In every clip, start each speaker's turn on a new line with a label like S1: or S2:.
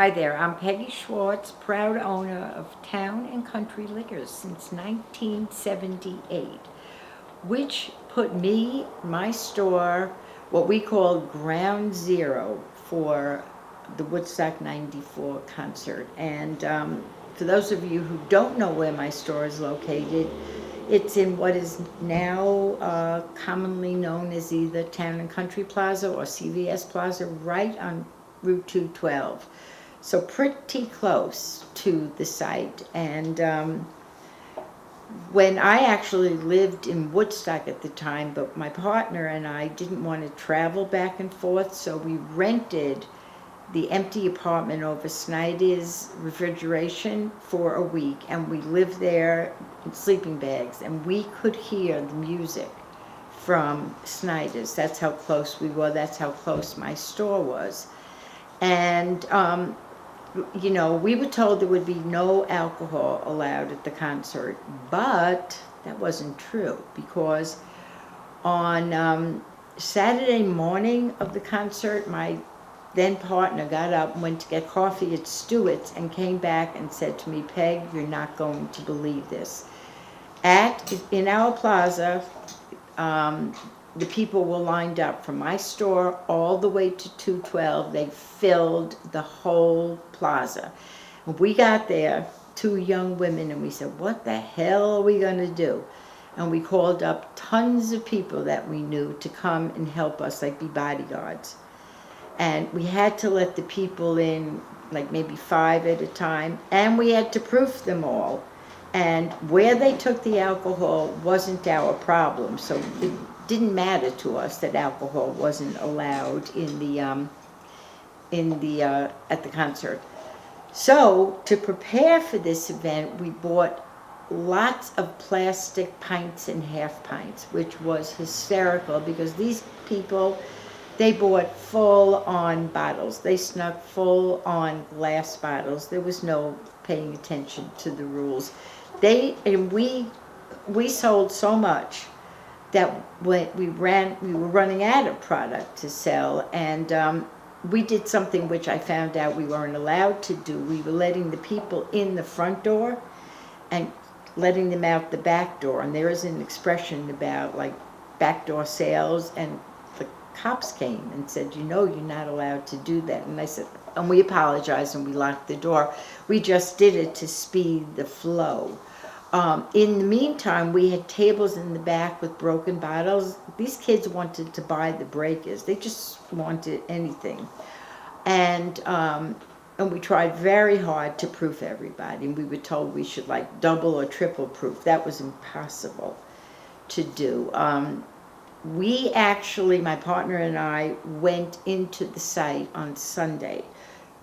S1: Hi there, I'm Peggy Schwartz, proud owner of Town and Country Liquors since 1978, which put me, my store, what we call ground zero for the Woodstock '94 concert. And for those of you who don't know where my store is located, it's in what is now commonly known as either Town and Country Plaza or CVS Plaza, right on Route 212. So pretty close to the site. And when I actually lived in Woodstock at the time, but my partner and I didn't want to travel back and forth, so we rented the empty apartment over Snyder's Refrigeration for a week, and we lived there in sleeping bags, and we could hear the music from Snyder's. That's how close we were. That's how close my store was. And you know, we were told there would be no alcohol allowed at the concert, but that wasn't true, because on Saturday morning of the concert, my then partner got up and went to get coffee at Stewart's and came back and said to me, "Peg, you're not going to believe this. In our plaza, the people were lined up from my store all the way to 212. They filled the whole plaza. When we got there, two young women, and we said, what the hell are we going to do? And we called up tons of people that we knew to come and help us, like be bodyguards. And we had to let the people in, like maybe 5 at a time, and we had to proof them all. And where they took the alcohol wasn't our problem, so it didn't matter to us that alcohol wasn't allowed at the concert. So to prepare for this event, we bought lots of plastic pints and half pints, which was hysterical because these people, they bought full-on bottles. They snuck full-on glass bottles. There was no paying attention to the rules. We sold so much that when we were running out of product to sell, and we did something which I found out we weren't allowed to do. We were letting the people in the front door and letting them out the back door, and there is an expression about like backdoor sales, and the cops came and said, you know, you're not allowed to do that. And I said, and we apologized and we locked the door. We just did it to speed the flow. In the meantime, we had tables in the back with broken bottles. These kids wanted to buy the breakers. They just wanted anything. And we tried very hard to proof everybody. And we were told we should like double or triple proof. That was impossible to do. We actually, my partner and I, went into the site on Sunday.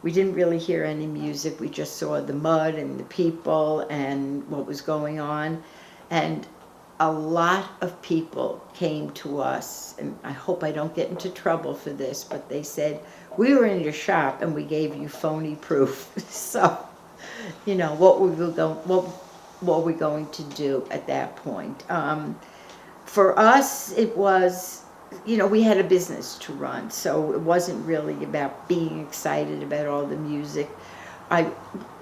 S1: We didn't really hear any music. We just saw the mud and the people and what was going on. And a lot of people came to us, and I hope I don't get into trouble for this, but they said, we were in your shop and we gave you phony proof. So, you know, what were we going to do at that point? For us, it was, you know, we had a business to run, so it wasn't really about being excited about all the music. I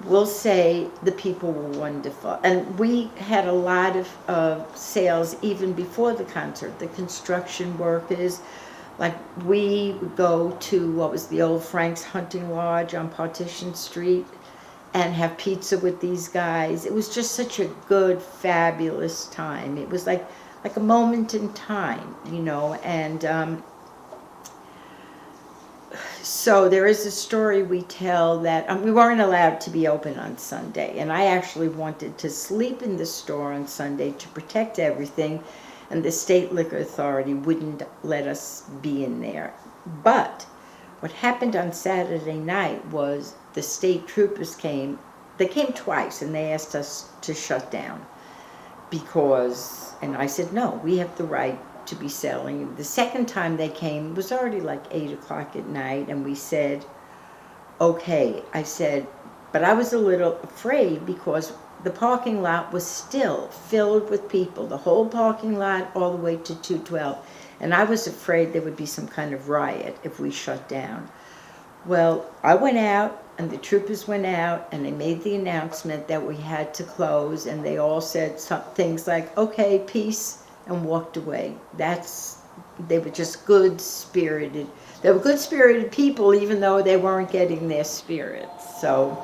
S1: will say the people were wonderful, and we had a lot of sales even before the concert. The construction workers, like we would go to what was the old Frank's Hunting Lodge on Partition Street and have pizza with these guys. It was just such a good, fabulous time. It was like a moment in time, you know, and so there is a story we tell that we weren't allowed to be open on Sunday, and I actually wanted to sleep in the store on Sunday to protect everything, and the state liquor authority wouldn't let us be in there. But what happened on Saturday night was the state troopers came. They came twice, and they asked us to shut down because, and I said, no, we have the right to be selling. The second time they came, it was already like 8 o'clock at night, and we said, okay. I said, but I was a little afraid because the parking lot was still filled with people, the whole parking lot all the way to 212, and I was afraid there would be some kind of riot if we shut down. Well, I went out, and the troopers went out and they made the announcement that we had to close, and they all said some things like, okay, peace, and walked away. They were just good-spirited. They were good-spirited people, even though they weren't getting their spirits. So